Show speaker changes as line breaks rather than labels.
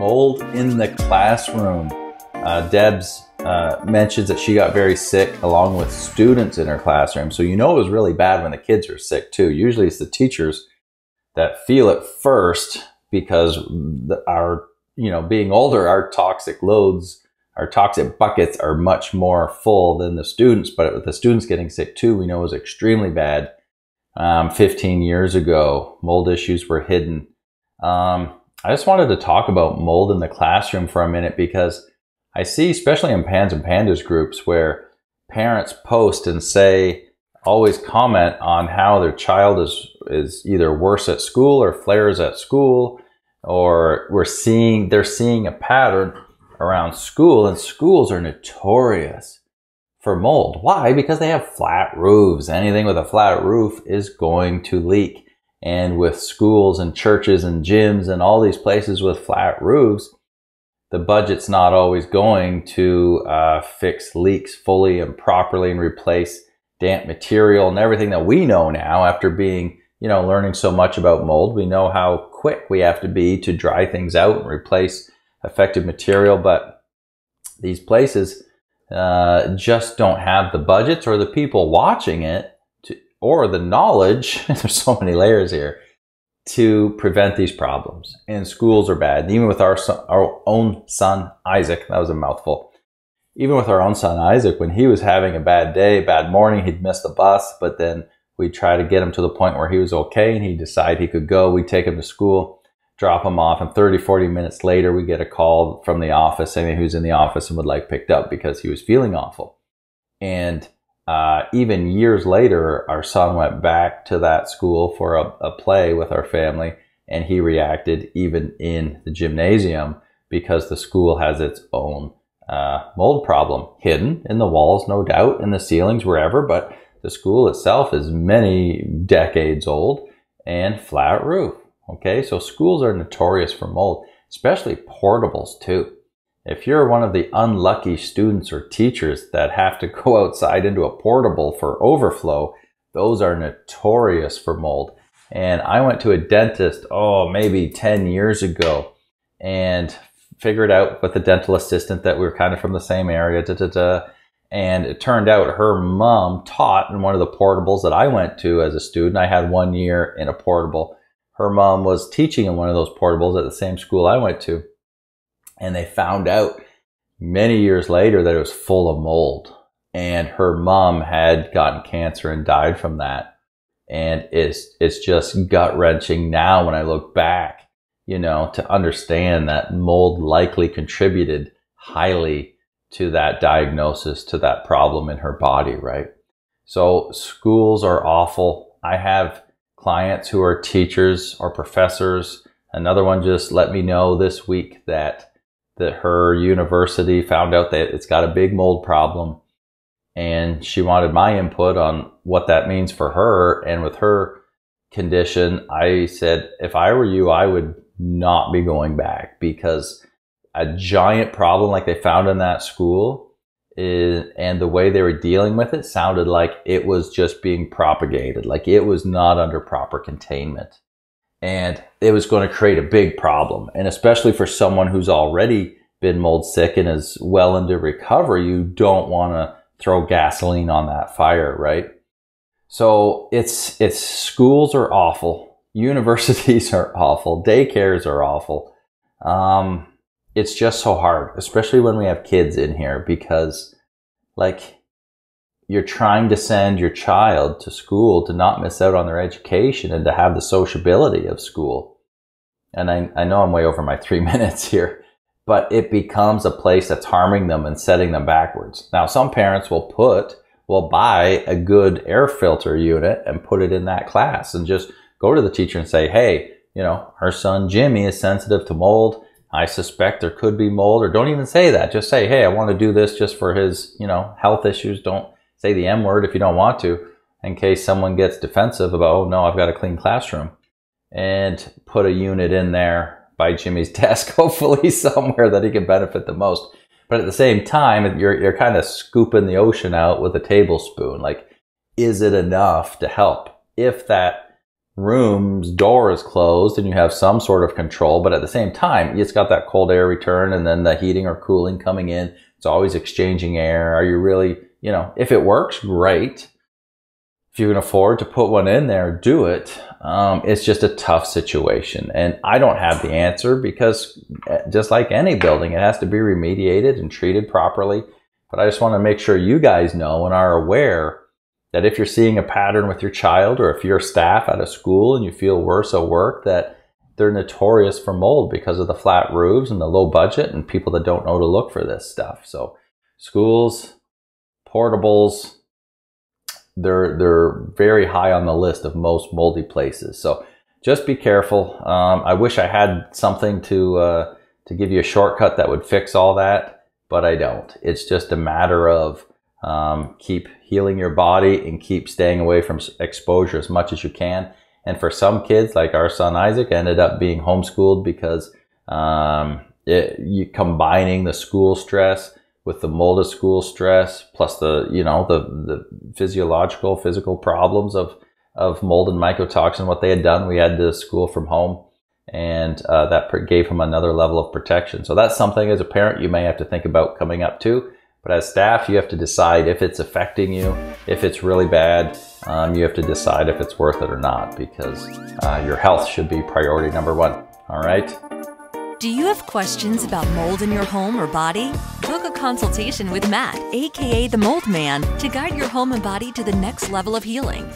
Mold in the classroom. Debs mentions that she got very sick along with students in her classroom. So you know it was really bad when the kids are sick too. Usually it's the teachers that feel it first because being older, our toxic loads, our toxic buckets are much more full than the students. But with the students getting sick too, we know it was extremely bad. 15 years ago, mold issues were hidden. I just wanted to talk about mold in the classroom for a minute because I see, especially in Pans and Pandas groups, where parents post and say, always comment on how their child is either worse at school or flares at school, or they're seeing a pattern around school, and schools are notorious for mold. Why? Because they have flat roofs. Anything with a flat roof is going to leak. And with schools and churches and gyms and all these places with flat roofs, the budget's not always going to fix leaks fully and properly and replace damp material and everything that we know now after being, learning so much about mold. We know how quick we have to be to dry things out and replace affected material. But these places just don't have the budgets or the people watching it or the knowledge, there's so many layers here, to prevent these problems. And schools are bad. And even with our own son, Isaac, that was a mouthful. Even with our own son, Isaac, when he was having a bad day, bad morning, he'd miss the bus, but then we'd try to get him to the point where he was okay and he'd decide he could go. We'd take him to school, drop him off, and 30, 40 minutes later, we get a call from the office saying he was in the office and would like picked up because he was feeling awful. And even years later, our son went back to that school for a play with our family, and he reacted even in the gymnasium because the school has its own mold problem hidden in the walls, no doubt, in the ceilings, wherever, but the school itself is many decades old and flat roof. Okay, so schools are notorious for mold, especially portables too. If you're one of the unlucky students or teachers that have to go outside into a portable for overflow, those are notorious for mold. And I went to a dentist, maybe 10 years ago, and figured out with the dental assistant that we were kind of from the same area, and it turned out her mom taught in one of the portables that I went to as a student. I had 1 year in a portable. Her mom was teaching in one of those portables at the same school I went to. And they found out many years later that it was full of mold. And her mom had gotten cancer and died from that. And it's just gut-wrenching now when I look back, to understand that mold likely contributed highly to that diagnosis, to that problem in her body, right? So schools are awful. I have clients who are teachers or professors. Another one just let me know this week that her university found out that it's got a big mold problem, and she wanted my input on what that means for her. And with her condition, I said, if I were you, I would not be going back, because a giant problem like they found in that school and the way they were dealing with it sounded like it was just being propagated, like it was not under proper containment. And it was going to create a big problem. And especially for someone who's already been mold sick and is well into recovery, you don't want to throw gasoline on that fire, right? So it's schools are awful. Universities are awful. Daycares are awful. It's just so hard, especially when we have kids in here, because you're trying to send your child to school to not miss out on their education and to have the sociability of school. And I know I'm way over my 3 minutes here, but it becomes a place that's harming them and setting them backwards. Now, some parents will buy a good air filter unit and put it in that class and just go to the teacher and say, hey, our son Jimmy is sensitive to mold. I suspect there could be mold. Or don't even say that. Just say, hey, I want to do this just for his, health issues. Don't say the M word if you don't want to, in case someone gets defensive about, oh no, I've got a clean classroom. And put a unit in there by Jimmy's desk, hopefully somewhere that he can benefit the most. But at the same time, you're kind of scooping the ocean out with a tablespoon. Like, is it enough to help? If that room's door is closed and you have some sort of control, but at the same time, it's got that cold air return and then the heating or cooling coming in. It's always exchanging air. Are you really, if it works, great. If you can afford to put one in there, do it. It's just a tough situation. And I don't have the answer because just like any building, it has to be remediated and treated properly. But I just want to make sure you guys know and are aware that if you're seeing a pattern with your child or if you're staff at a school and you feel worse at work, that they're notorious for mold because of the flat roofs and the low budget and people that don't know to look for this stuff. So schools, portables, they're very high on the list of most moldy places. So just be careful. I wish I had something to give you a shortcut that would fix all that, but I don't. It's just a matter of keep healing your body and keep staying away from exposure as much as you can. And for some kids, like our son Isaac, ended up being homeschooled because you combining the school stress with the mold of school stress, plus the physical problems of mold and mycotoxin, what they had done. We had to school from home, and that gave him another level of protection. So that's something as a parent you may have to think about coming up too. But as staff, you have to decide if it's affecting you, if it's really bad. You have to decide if it's worth it or not, because your health should be priority number one. All right?
Do you have questions about mold in your home or body? Book a consultation with Matt, aka the Mold Man, to guide your home and body to the next level of healing.